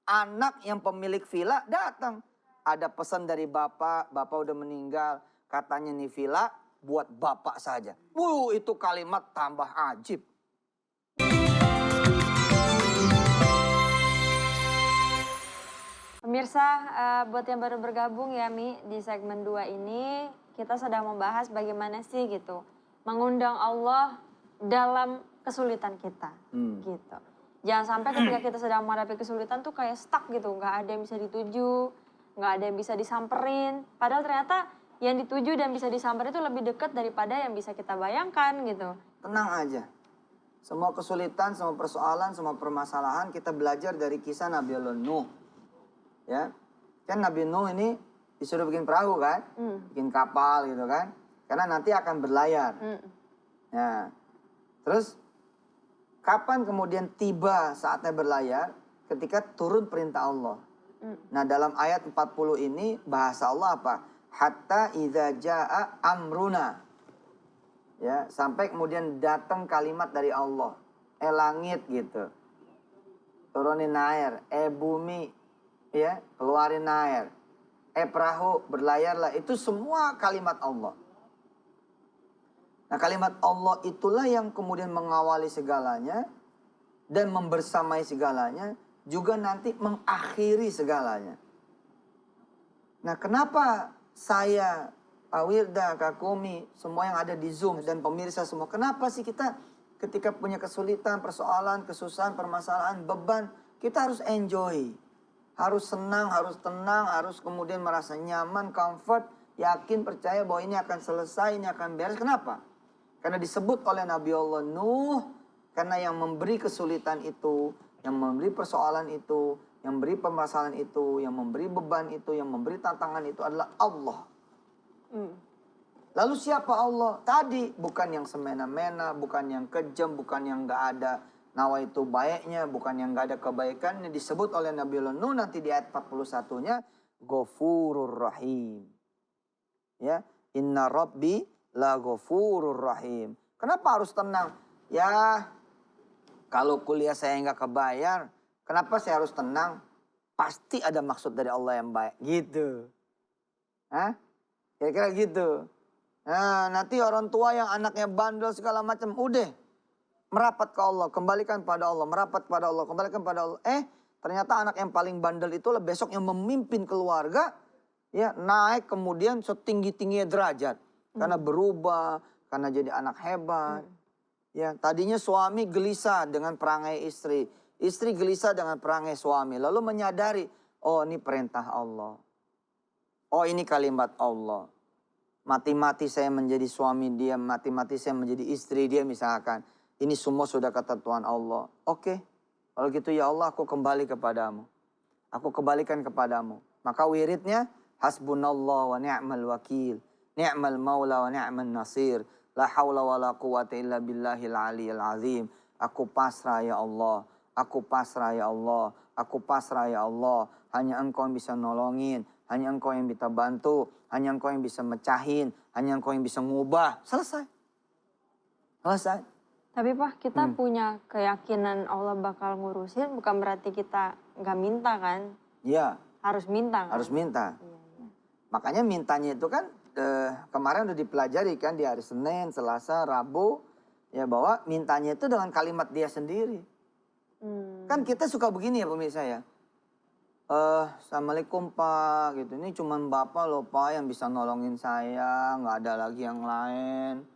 Anak yang pemilik villa datang. Ada pesan dari bapak udah meninggal. Katanya nih villa buat bapak saja. Itu kalimat tambah ajib. Pemirsa, buat yang baru bergabung ya Mi, di segmen 2 ini kita sedang membahas bagaimana sih gitu mengundang Allah dalam kesulitan kita gitu. Jangan sampai ketika kita sedang menghadapi kesulitan tuh kayak stuck gitu, nggak ada yang bisa dituju, nggak ada yang bisa disamperin. Padahal ternyata yang dituju dan bisa disamperin itu lebih dekat daripada yang bisa kita bayangkan gitu. Tenang aja. Semua kesulitan, semua persoalan, semua permasalahan kita belajar dari kisah Nabi Allah Nuh. Ya, kan Nabi Nuh ini disuruh bikin perahu kan, bikin kapal gitu kan, karena nanti akan berlayar. Ya, terus kapan kemudian tiba saatnya berlayar? Ketika turun perintah Allah. Nah dalam ayat 40 ini bahasa Allah apa? Hatta idza jaa amruna. Ya, sampai kemudian datang kalimat dari Allah. Langit gitu. Turunin air, bumi ya, keluarin air. Perahu, berlayarlah. Itu semua kalimat Allah. Nah kalimat Allah itulah yang kemudian mengawali segalanya. Dan membersamai segalanya. Juga nanti mengakhiri segalanya. Nah kenapa saya, Pak Wirda, Kak Komi, semua yang ada di Zoom dan pemirsa semua. Kenapa sih kita ketika punya kesulitan, persoalan, kesusahan, permasalahan, beban. Kita harus enjoy. Harus senang, harus tenang, harus kemudian merasa nyaman, comfort, yakin, percaya bahwa ini akan selesai, ini akan beres. Kenapa? Karena disebut oleh Nabi Allah Nuh, karena yang memberi kesulitan itu, yang memberi persoalan itu, yang memberi permasalahan itu, yang memberi beban itu, yang memberi tantangan itu adalah Allah. Lalu siapa Allah? Tadi bukan yang semena-mena, bukan yang kejam, bukan yang gak ada nawa itu baiknya, bukan yang gak ada kebaikannya. Disebut oleh Nabi Allah Nuh nanti di ayat 41-nya. Ghafurur Rahim. Ya, Inna Rabbi la ghafurur Rahim. Kenapa harus tenang? Ya, kalau kuliah saya nggak kebayar, kenapa saya harus tenang? Pasti ada maksud dari Allah yang baik. Gitu. Hah? Kira-kira gitu. Nah, nanti orang tua yang anaknya bandel segala macam, udah. Merapat ke Allah, kembalikan pada Allah, merapat pada Allah, kembalikan pada Allah. Ternyata anak yang paling bandel itu besok yang memimpin keluarga, ya naik kemudian setinggi-tingginya derajat. Karena berubah, karena jadi anak hebat. Ya, tadinya suami gelisah dengan perangai istri. Istri gelisah dengan perangai suami. Lalu menyadari, oh ini perintah Allah. Oh ini kalimat Allah. Mati-mati saya menjadi suami dia, mati-mati saya menjadi istri dia misalkan. Ini semua sudah ketentuan Allah. Oke, kalau gitu ya Allah aku kembali kepadamu. Aku kembalikan kepadamu. Maka wiridnya, hasbunallah wa ni'mal wakil. Ni'mal maula wa ni'mal nasir. La hawla wa la quwata illa billahil aliyil azim. Aku pasrah ya Allah. Aku pasrah ya Allah. Aku pasrah ya Allah. Hanya Engkau yang bisa nolongin. Hanya Engkau yang bisa bantu. Hanya Engkau yang bisa mecahin. Hanya Engkau yang bisa ngubah. Selesai. Selesai. Tapi Pak, kita punya keyakinan Allah bakal ngurusin, bukan berarti kita nggak minta kan? Iya. Harus minta kan? Harus minta. Iya. Makanya mintanya itu kan kemarin udah dipelajari kan di hari Senin, Selasa, Rabu. Ya bahwa mintanya itu dengan kalimat dia sendiri. Kan kita suka begini ya pemirsa ya. Assalamualaikum Pak gitu. Ini cuman Bapak loh Pak yang bisa nolongin saya. Nggak ada lagi yang lain.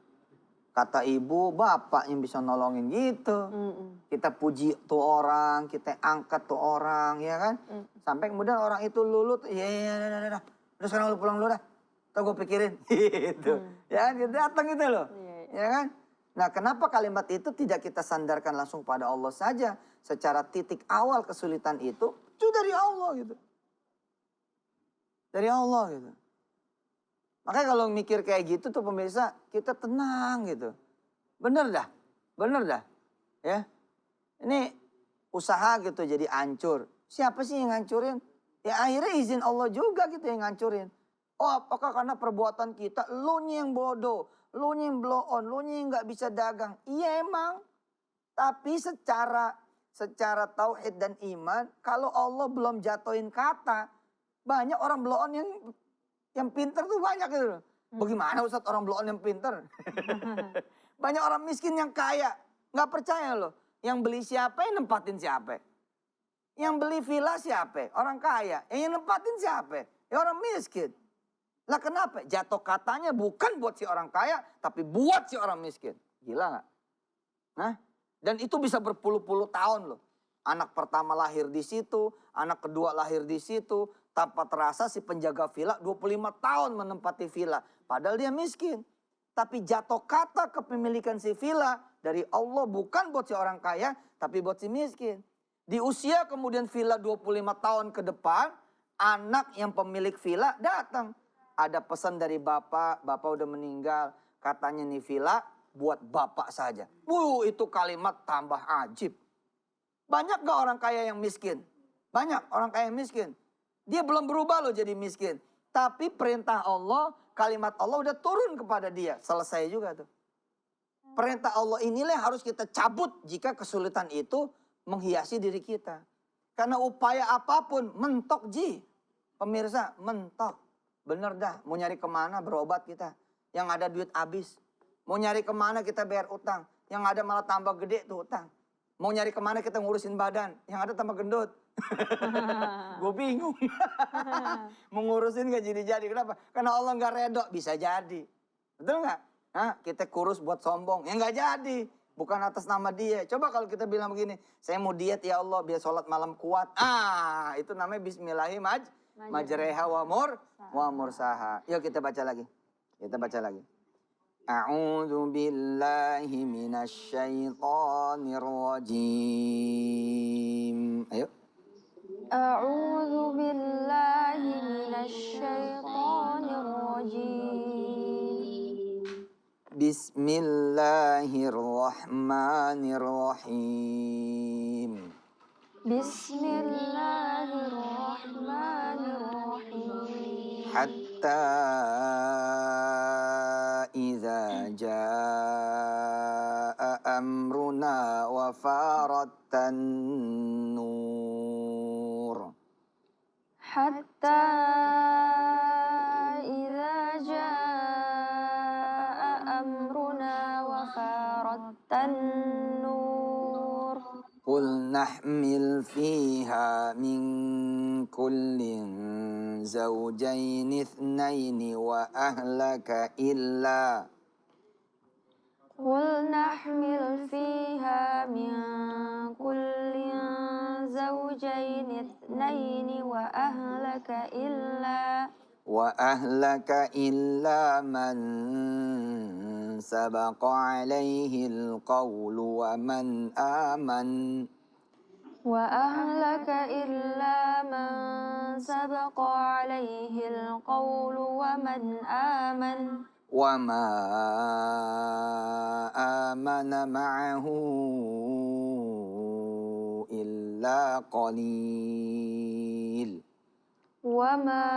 Kata ibu, bapak yang bisa nolongin gitu. Kita puji tuh orang, kita angkat tuh orang, ya kan? Sampai kemudian orang itu lulut, udah sekarang lu pulang dulu dah. Tuh gue pikirin, gitu. Ya kan, kita datang gitu loh. Ya kan? Nah kenapa kalimat itu tidak kita sandarkan langsung pada Allah saja? Secara titik awal kesulitan itu dari Allah gitu. Dari Allah gitu. Makanya kalau mikir kayak gitu tuh pemirsa, kita tenang gitu. Bener dah, ya. Ini usaha gitu jadi hancur. Siapa sih yang ngancurin? Ya akhirnya izin Allah juga gitu yang ngancurin. Oh apakah karena perbuatan kita, lu yang bodoh, lu yang blow on, lu yang gak bisa dagang. Iya emang. Tapi secara secara tauhid dan iman, kalau Allah belum jatuhin kata, banyak orang blow on yang pinter tuh banyak gitu. Bagaimana Ustaz orang blow on yang pinter? Banyak orang miskin yang kaya, nggak percaya loh. Yang beli siapa, yang nempatin siapa? Yang beli villa siapa? Orang kaya. Yang nempatin siapa? Ya orang miskin. Lah kenapa? Jatuh katanya bukan buat si orang kaya, tapi buat si orang miskin. Gila nggak? Nah, dan itu bisa berpuluh-puluh tahun loh. Anak pertama lahir di situ, anak kedua lahir di situ. Tanpa terasa si penjaga villa 25 tahun menempati villa. Padahal dia miskin. Tapi jatuh kata kepemilikan si villa dari Allah bukan buat si orang kaya, tapi buat si miskin. Di usia kemudian villa 25 tahun ke depan, anak yang pemilik villa datang. Ada pesan dari bapak udah meninggal. Katanya nih villa buat bapak saja. Itu kalimat tambah ajib. Banyak gak orang kaya yang miskin? Banyak orang kaya yang miskin. Dia belum berubah loh jadi miskin. Tapi perintah Allah, kalimat Allah udah turun kepada dia. Selesai juga tuh. Perintah Allah inilah yang harus kita cabut jika kesulitan itu menghiasi diri kita. Karena upaya apapun mentok ji. Pemirsa, mentok. Bener dah, mau nyari kemana berobat kita. Yang ada duit habis. Mau nyari kemana kita bayar utang. Yang ada malah tambah gede tuh utang. Mau nyari kemana kita ngurusin badan. Yang ada tambah gendut. Gue bingung. Mengurusin gak jadi-jadi. Kenapa? Karena Allah gak redok. Bisa jadi. Betul gak? Hah? Kita kurus buat sombong. Ya gak jadi. Bukan atas nama dia. Coba kalau kita bilang begini. Saya mau diet ya Allah biar sholat malam kuat. Itu namanya bismillahirrahmanirrahim. Majreha wa mursaha. Yuk kita baca lagi. Kita baca lagi. A'udzu billahi minasy syaithanir rajim. Ayo. A'udzu billahi minasy syaithanir rajim. Bismillahirrahmanirrahim. Bismillahirrahmanirrahim. Hatta idza jaa amruna wa farattan nur. Hatta idza jaa amruna wa farattan nur. Qul nahmil fiha min kullin zawjayn ithnaini wa ahlaka illa Qul nahmil fiha min kullin zawjayn ithnaini wa ahlaka illa man sabaqa alaihi alqawlu wa man aman. وأهلك إلا من سبق عليه القول ومن آمن وما آمن معه إلا قليل وما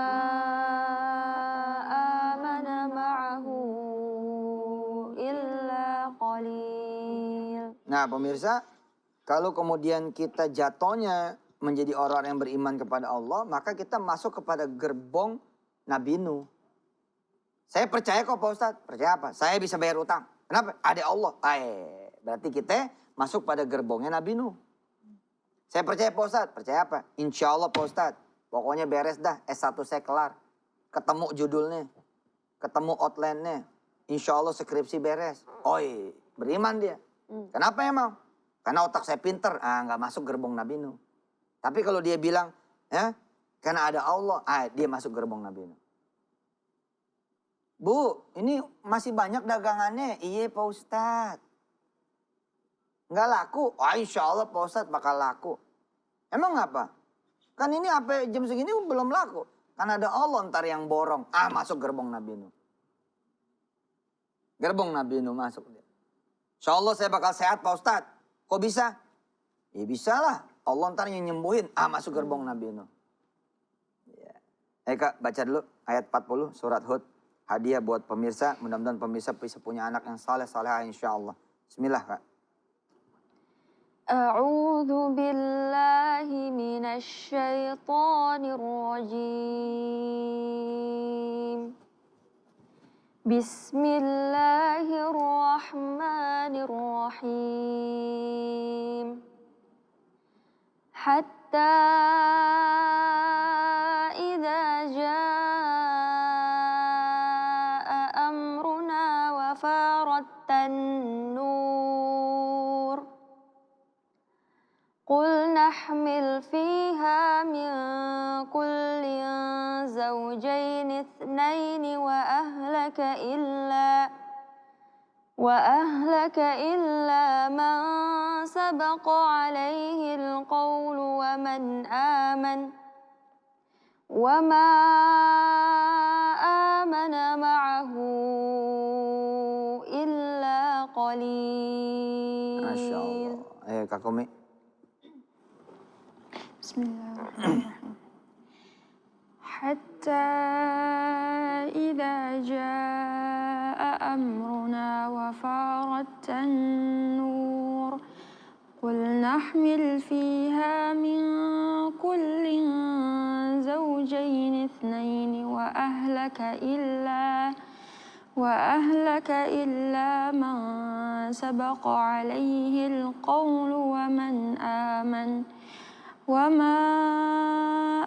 آمن معه إلا قليل. Nah pemirsa, kalau kemudian kita jatuhnya menjadi orang yang beriman kepada Allah, maka kita masuk kepada gerbong Nabi Nuh. Saya percaya kok Pak Ustadz. Percaya apa? Saya bisa bayar utang. Kenapa? Ada Allah. Berarti kita masuk pada gerbongnya Nabi Nuh. Saya percaya Pak Ustadz. Percaya apa? Insya Allah Pak Ustadz. Pokoknya beres dah. S1 saya kelar. Ketemu judulnya. Ketemu outline-nya. Insya Allah skripsi beres. Beriman dia. Kenapa emang? Karena otak saya pinter. Nggak masuk gerbong Nabi Nuh. Tapi kalau dia bilang, karena ada Allah. Dia masuk gerbong Nabi Nuh. Bu, ini masih banyak dagangannya. Iya Pak Ustadz. Nggak laku. Insya Allah Pak Ustadz bakal laku. Emang apa? Kan ini apa jam segini belum laku. Kan ada Allah ntar yang borong. Masuk gerbong Nabi Nuh. Gerbong Nabi Nuh masuk dia. Insya Allah saya bakal sehat Pak Ustadz. Kok bisa? Ya bisa lah. Allah ntar yang nyembuhin. Masuk gerbong Nabi Nuh. Ya. Kak baca dulu ayat 40 surat Hud. Hadiah buat pemirsa. Mudah-mudahan pemirsa bisa punya anak yang saleh-saleh insya Allah. Bismillah Kak. A'udzu billahi minasy syaithanir rajim. Bismillahirrahmanirrahim. Hatta idza jaa amruna wa farattan nur. قل نحمل فيها من كل زوجين اثنين وأهلك إلا من سبق عليه القول وما آمن معه إلا قليل. Masya Allah. Ayo Kak Kumi. Bismillahirrahmanirrahim. Hatta idza jaa amruna wa farattan nur. Qul nahmil fiha min kullin zawjayn ithnayn wa ahlaka illa man sabaqa alayhi alqawlu وما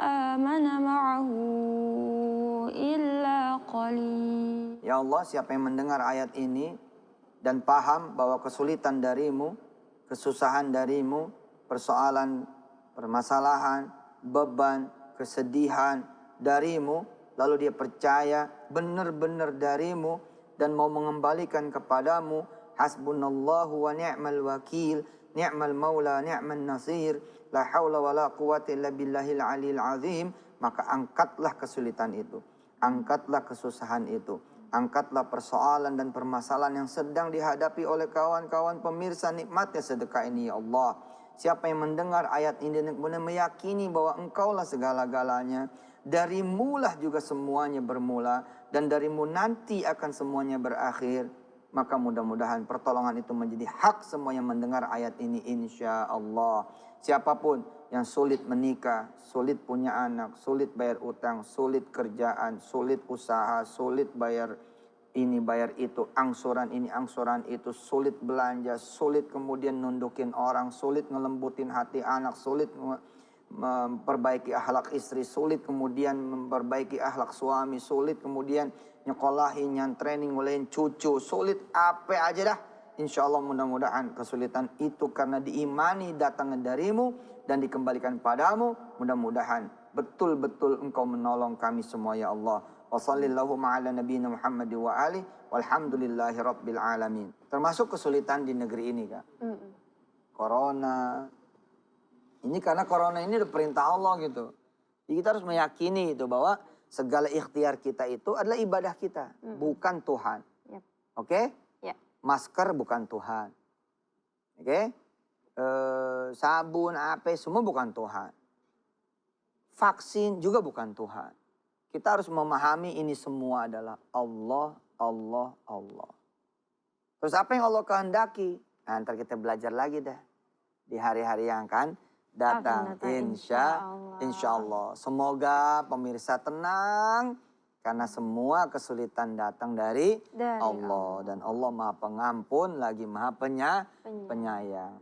آمن معه إلا قليل. Ya Allah, siapa yang mendengar ayat ini dan paham bahwa kesulitan darimu, kesusahan darimu, persoalan, permasalahan, beban, kesedihan darimu, lalu dia percaya benar-benar darimu dan mau mengembalikan kepadamu, hasbunallahu wa ni'mal wakil, ni'mal maula, ni'mal nasir, la haula wa la quwata illa billahil aliyil azim. Maka angkatlah kesulitan itu, angkatlah kesusahan itu, angkatlah persoalan dan permasalahan yang sedang dihadapi oleh kawan-kawan pemirsa nikmatnya sedekah ini ya Allah. Siapa yang mendengar ayat ini dan kemudian meyakini bahwa engkaulah segala-galanya, darimulah juga semuanya bermula, dan darimu nanti akan semuanya berakhir, maka mudah-mudahan pertolongan itu menjadi hak semua yang mendengar ayat ini insya Allah. Siapapun yang sulit menikah, sulit punya anak, sulit bayar utang, sulit kerjaan, sulit usaha, sulit bayar ini bayar itu, angsuran ini angsuran itu, sulit belanja, sulit kemudian nundukin orang, sulit ngelembutin hati anak, sulit memperbaiki akhlak istri, sulit kemudian memperbaiki akhlak suami, sulit kemudian nyekolahin, nyantrening, ngulain cucu, sulit apa aja dah. Insya Allah mudah-mudahan kesulitan itu karena diimani datangnya darimu dan dikembalikan padamu. Mudah-mudahan betul-betul engkau menolong kami semua ya Allah. Wa sallallahu ma'ala nabiyina Muhammad wa alihi walhamdulillahi rabbil alamin. Termasuk kesulitan di negeri ini Kak. Corona. Ini karena corona ini udah perintah Allah gitu. Jadi kita harus meyakini itu bahwa segala ikhtiar kita itu adalah ibadah kita, bukan Tuhan. Yep. Oke? Ya. Masker bukan Tuhan. Oke? Sabun, apa semua bukan Tuhan. Vaksin juga bukan Tuhan. Kita harus memahami ini semua adalah Allah, Allah, Allah. Terus apa yang Allah kehendaki? Nah, ntar kita belajar lagi dah. Di hari-hari yang akan datang. Insya Allah. Semoga pemirsa tenang. Karena semua kesulitan datang dari Allah. Dan Allah Maha Pengampun lagi Maha Penyayang.